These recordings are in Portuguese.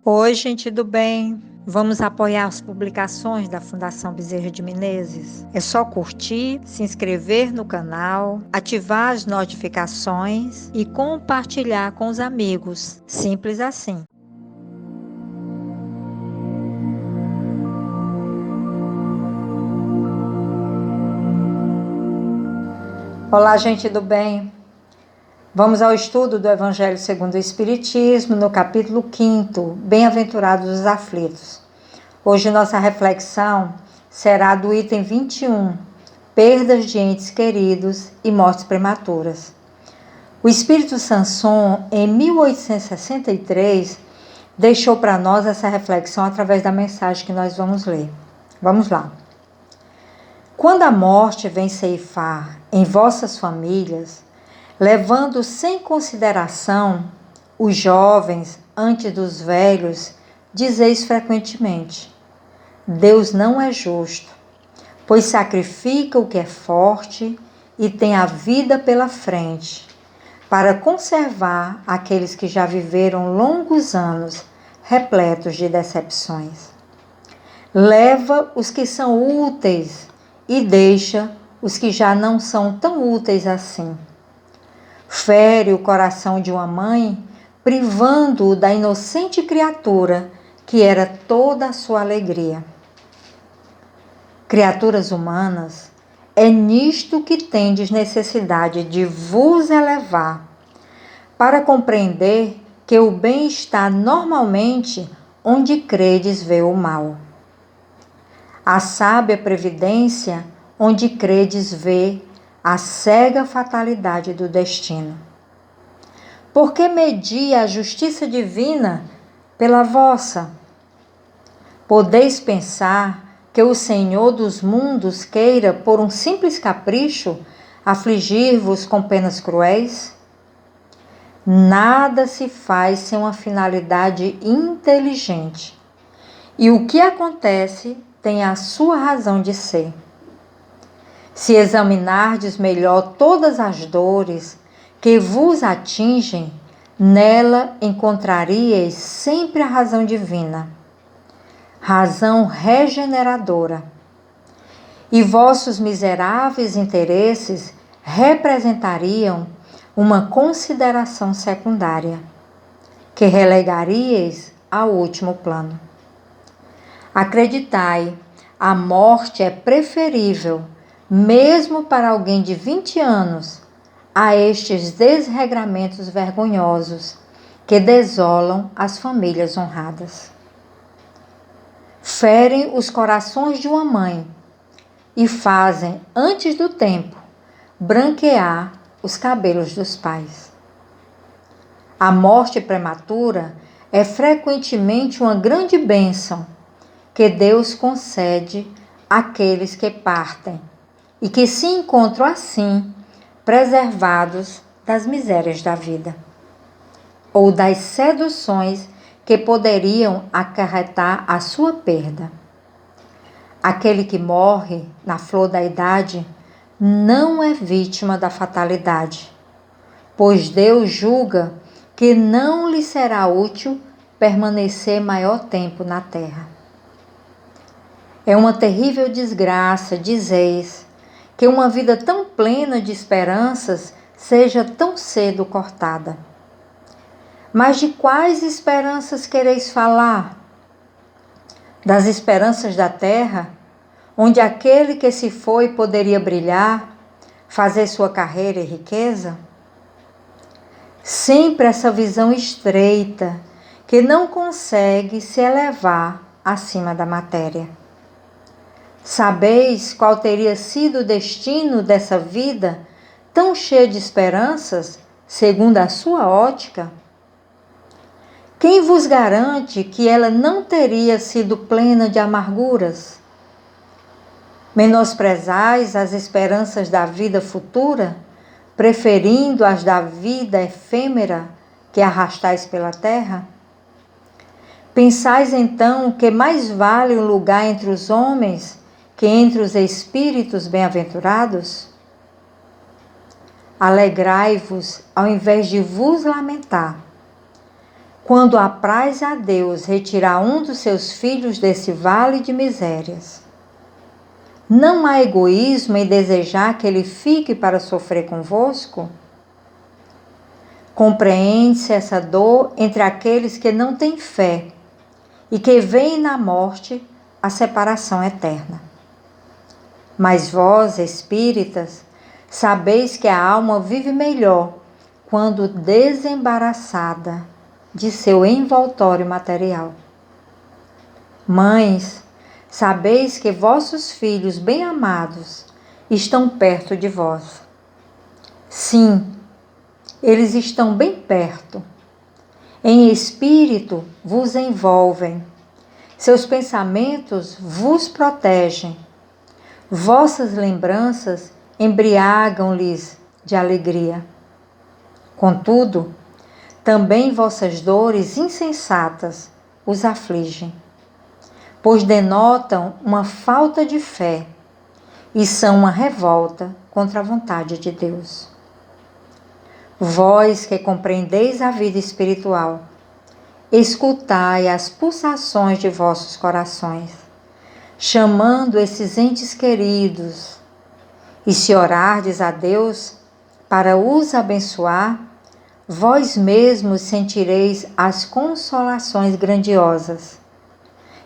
Oi, gente do bem. Vamos apoiar as publicações da Fundação Bezerra de Menezes? É só curtir, se inscrever no canal, ativar as notificações e compartilhar com os amigos. Simples assim. Olá, gente do bem. Vamos ao estudo do Evangelho segundo o Espiritismo, no capítulo 5º, Bem-aventurados os aflitos. Hoje nossa reflexão será do item 21, perdas de entes queridos e mortes prematuras. O espírito Sanson, em 1863, deixou para nós essa reflexão através da mensagem que nós vamos ler. Vamos lá. Quando a morte vem ceifar em vossas famílias, levando sem consideração os jovens antes dos velhos, dizeis frequentemente: Deus não é justo, pois sacrifica o que é forte e tem a vida pela frente, para conservar aqueles que já viveram longos anos repletos de decepções. Leva os que são úteis e deixa os que já não são tão úteis assim. Fere o coração de uma mãe, privando-o da inocente criatura que era toda a sua alegria. Criaturas humanas, é nisto que tendes necessidade de vos elevar, para compreender que o bem está normalmente onde credes ver o mal. A sábia previdência onde credes ver a cega fatalidade do destino. Porque medir a justiça divina pela vossa? Podeis pensar que o Senhor dos mundos queira, por um simples capricho, afligir-vos com penas cruéis? Nada se faz sem uma finalidade inteligente. E o que acontece tem a sua razão de ser. Se examinardes melhor todas as dores que vos atingem, nela encontraríeis sempre a razão divina, razão regeneradora. E vossos miseráveis interesses representariam uma consideração secundária, que relegaríeis ao último plano. Acreditai, a morte é preferível, mesmo para alguém de 20 anos, a estes desregramentos vergonhosos que desolam as famílias honradas. Ferem os corações de uma mãe e fazem, antes do tempo, branquear os cabelos dos pais. A morte prematura é frequentemente uma grande bênção que Deus concede àqueles que partem e que se encontram assim preservados das misérias da vida ou das seduções que poderiam acarretar a sua perda. Aquele que morre na flor da idade não é vítima da fatalidade, pois Deus julga que não lhe será útil permanecer maior tempo na terra. É uma terrível desgraça, dizeis, que uma vida tão plena de esperanças seja tão cedo cortada. Mas de quais esperanças quereis falar? Das esperanças da terra, onde aquele que se foi poderia brilhar, fazer sua carreira e riqueza? Sempre essa visão estreita, que não consegue se elevar acima da matéria. Sabeis qual teria sido o destino dessa vida tão cheia de esperanças, segundo a sua ótica? Quem vos garante que ela não teria sido plena de amarguras? Menosprezais as esperanças da vida futura, preferindo as da vida efêmera que arrastais pela terra? Pensais então que mais vale um lugar entre os homens que entre os espíritos bem-aventurados? Alegrai-vos ao invés de vos lamentar. quando apraz a Deus retirar um dos seus filhos desse vale de misérias. Não há egoísmo em desejar que ele fique para sofrer convosco? Compreende-se essa dor entre aqueles que não têm fé e que veem na morte a separação eterna. Mas vós, espíritas, sabeis que a alma vive melhor quando desembaraçada de seu envoltório material. Mães, sabeis que vossos filhos bem-amados estão perto de vós. Sim, eles estão bem perto. Em espírito vos envolvem. Seus pensamentos vos protegem. Vossas lembranças embriagam-lhes de alegria. Contudo, também vossas dores insensatas os afligem, pois denotam uma falta de fé e são uma revolta contra a vontade de Deus. Vós que compreendeis a vida espiritual, escutai as pulsações de vossos corações, chamando esses entes queridos, e se orardes a Deus para os abençoar, vós mesmos sentireis as consolações grandiosas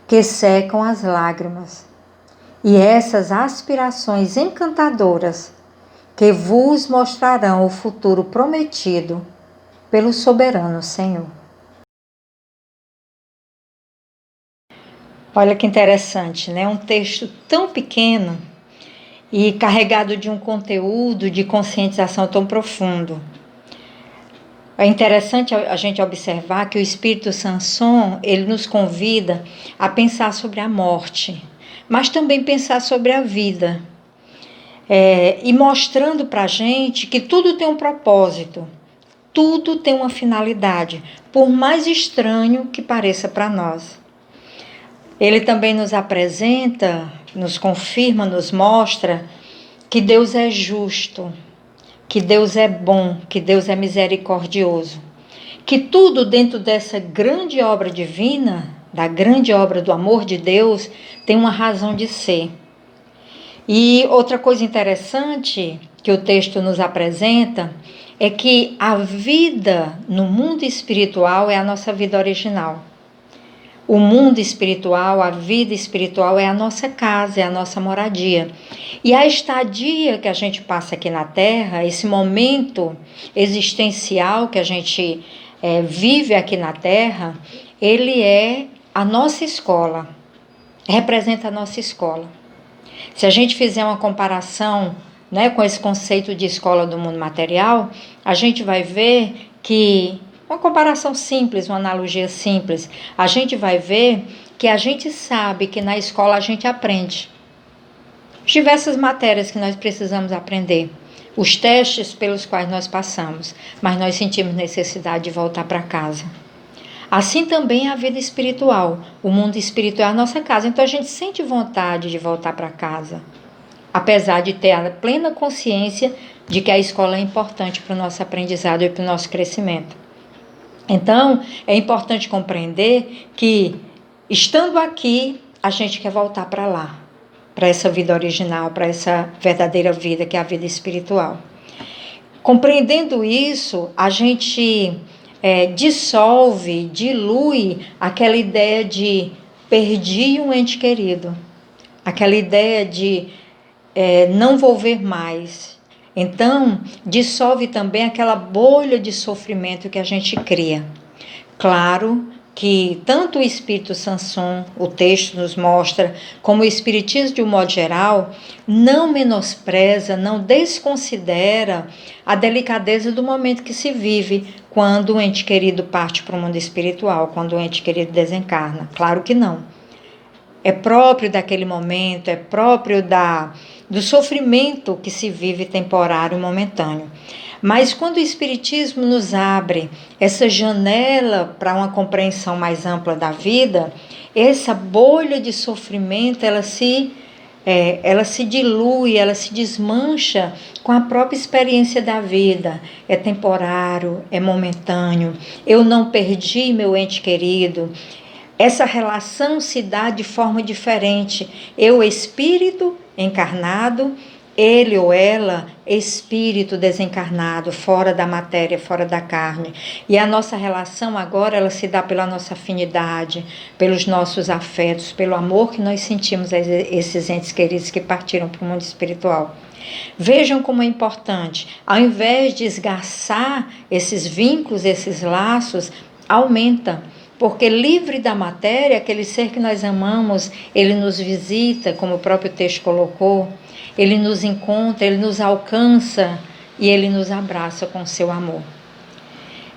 que secam as lágrimas, e essas aspirações encantadoras que vos mostrarão o futuro prometido pelo soberano Senhor. Olha que interessante, né? Um texto tão pequeno e carregado de um conteúdo de conscientização tão profundo. É interessante a gente observar que o Espírito Sanson, ele nos convida a pensar sobre a morte, mas também pensar sobre a vida. E mostrando para a gente que tudo tem um propósito, tudo tem uma finalidade, por mais estranho que pareça para nós. Ele também nos apresenta, nos confirma, nos mostra que Deus é justo, que Deus é bom, que Deus é misericordioso, que tudo dentro dessa grande obra divina, da grande obra do amor de Deus, tem uma razão de ser. E outra coisa interessante que o texto nos apresenta é que a vida no mundo espiritual é a nossa vida original. O mundo espiritual, a vida espiritual é a nossa casa, é a nossa moradia. E a estadia que a gente passa aqui na Terra, esse momento existencial que a gente vive aqui na Terra, ele é a nossa escola, representa a nossa escola. Se a gente fizer uma comparação, né, com esse conceito de escola do mundo material, a gente vai ver que, uma comparação simples, uma analogia simples, a gente vai ver que a gente sabe que na escola a gente aprende diversas matérias que nós precisamos aprender, os testes pelos quais nós passamos, mas nós sentimos necessidade de voltar para casa. Assim também é a vida espiritual. O mundo espiritual é a nossa casa. Então a gente sente vontade de voltar para casa, apesar de ter a plena consciência de que a escola é importante para o nosso aprendizado e para o nosso crescimento. Então é importante compreender que, estando aqui, a gente quer voltar para lá, para essa vida original, para essa verdadeira vida que é a vida espiritual. Compreendendo isso, a gente dissolve, dilui aquela ideia de perdi um ente querido, aquela ideia de não vou ver mais. Então, dissolve também aquela bolha de sofrimento que a gente cria. Claro que tanto o Espírito Sanson, o texto nos mostra, como o Espiritismo de um modo geral, não menospreza, não desconsidera a delicadeza do momento que se vive quando o ente querido parte para o mundo espiritual, quando o ente querido desencarna. Claro que não. É próprio daquele momento, é próprio do sofrimento que se vive temporário e momentâneo. Mas quando o Espiritismo nos abre essa janela para uma compreensão mais ampla da vida, essa bolha de sofrimento ela se ela se dilui, ela se desmancha com a própria experiência da vida. É temporário, é momentâneo. Eu não perdi meu ente querido. Essa relação se dá de forma diferente. Eu, espírito encarnado, ele ou ela, espírito desencarnado, fora da matéria, fora da carne. E a nossa relação agora, ela se dá pela nossa afinidade, pelos nossos afetos, pelo amor que nós sentimos a esses entes queridos que partiram para o mundo espiritual. Vejam como é importante. Ao invés de esgarçar esses vínculos, esses laços, aumenta. Porque livre da matéria, aquele ser que nós amamos, ele nos visita, como o próprio texto colocou, ele nos encontra, ele nos alcança e ele nos abraça com seu amor.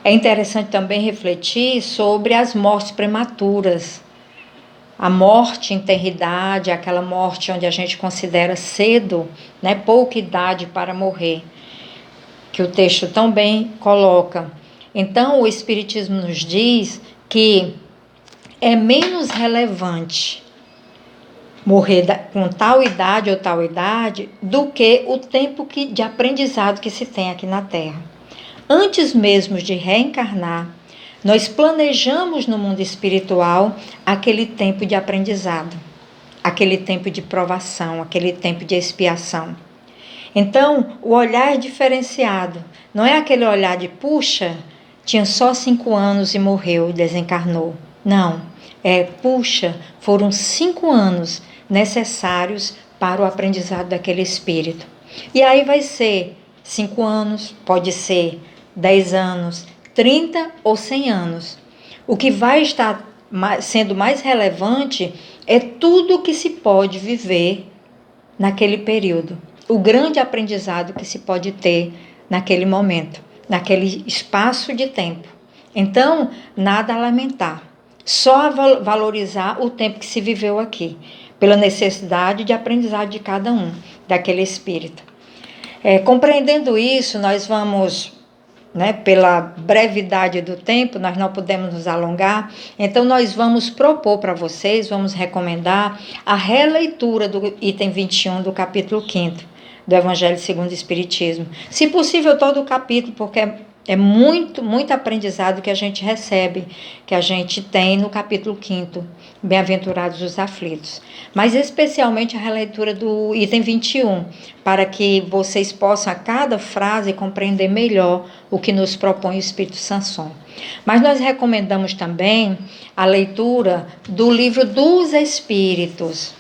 É interessante também refletir sobre as mortes prematuras. A morte em tenridade, aquela morte onde a gente considera cedo, né, pouca idade para morrer, que o texto tão bem coloca. Então, o Espiritismo nos diz que é menos relevante morrer com tal idade ou tal idade do que o tempo de aprendizado que se tem aqui na Terra. Antes mesmo de reencarnar, nós planejamos no mundo espiritual aquele tempo de aprendizado, aquele tempo de provação, aquele tempo de expiação. Então, o olhar é diferenciado. Não é aquele olhar de, puxa, tinha só 5 anos e morreu e desencarnou. Não, puxa, foram 5 anos necessários para o aprendizado daquele espírito. E aí vai ser 5 anos, pode ser 10 anos, 30 ou 100 anos. O que vai estar sendo mais relevante é tudo que se pode viver naquele período. O grande aprendizado que se pode ter naquele momento, naquele espaço de tempo. Então, nada a lamentar. Só valorizar o tempo que se viveu aqui, pela necessidade de aprendizado de cada um, daquele espírito. Compreendendo isso, nós vamos, pela brevidade do tempo, nós não podemos nos alongar, então nós vamos propor para vocês, vamos recomendar a releitura do item 21 do capítulo 5º do Evangelho segundo o Espiritismo. Se possível, todo o capítulo, porque é muito, muito aprendizado que a gente recebe, que a gente tem no capítulo 5º, Bem-aventurados os aflitos. Mas especialmente a releitura do item 21, para que vocês possam a cada frase compreender melhor o que nos propõe o Espírito Sanson. Mas nós recomendamos também a leitura do livro dos Espíritos,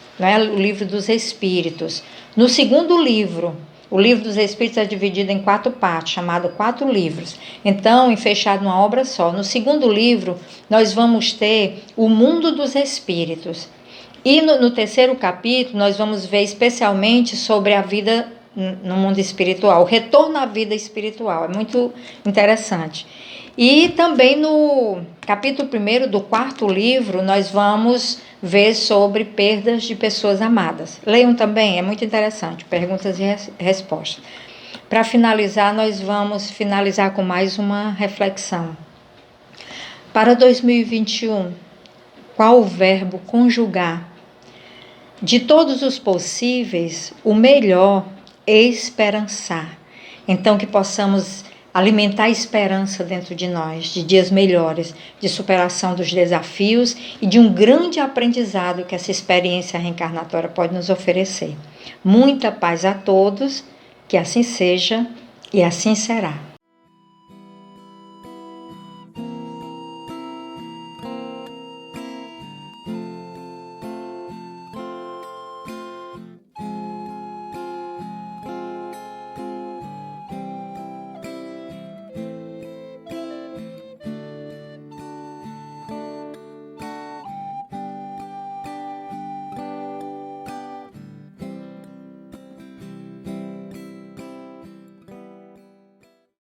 o livro dos Espíritos. No segundo livro, o livro dos Espíritos é dividido em 4 partes, chamado 4 livros. Então, fechado numa obra só. No segundo livro, nós vamos ter o mundo dos Espíritos. E no terceiro capítulo, nós vamos ver especialmente sobre a vida no mundo espiritual, o retorno à vida espiritual. É muito interessante. E também no capítulo 1º do 4º livro, nós vamos ver sobre perdas de pessoas amadas. Leiam também, é muito interessante, perguntas e respostas. Para finalizar, nós vamos finalizar com mais uma reflexão. Para 2021, qual o verbo conjugar? De todos os possíveis, o melhor é esperançar. Então, que possamos alimentar a esperança dentro de nós, de dias melhores, de superação dos desafios e de um grande aprendizado que essa experiência reencarnatória pode nos oferecer. Muita paz a todos, que assim seja e assim será.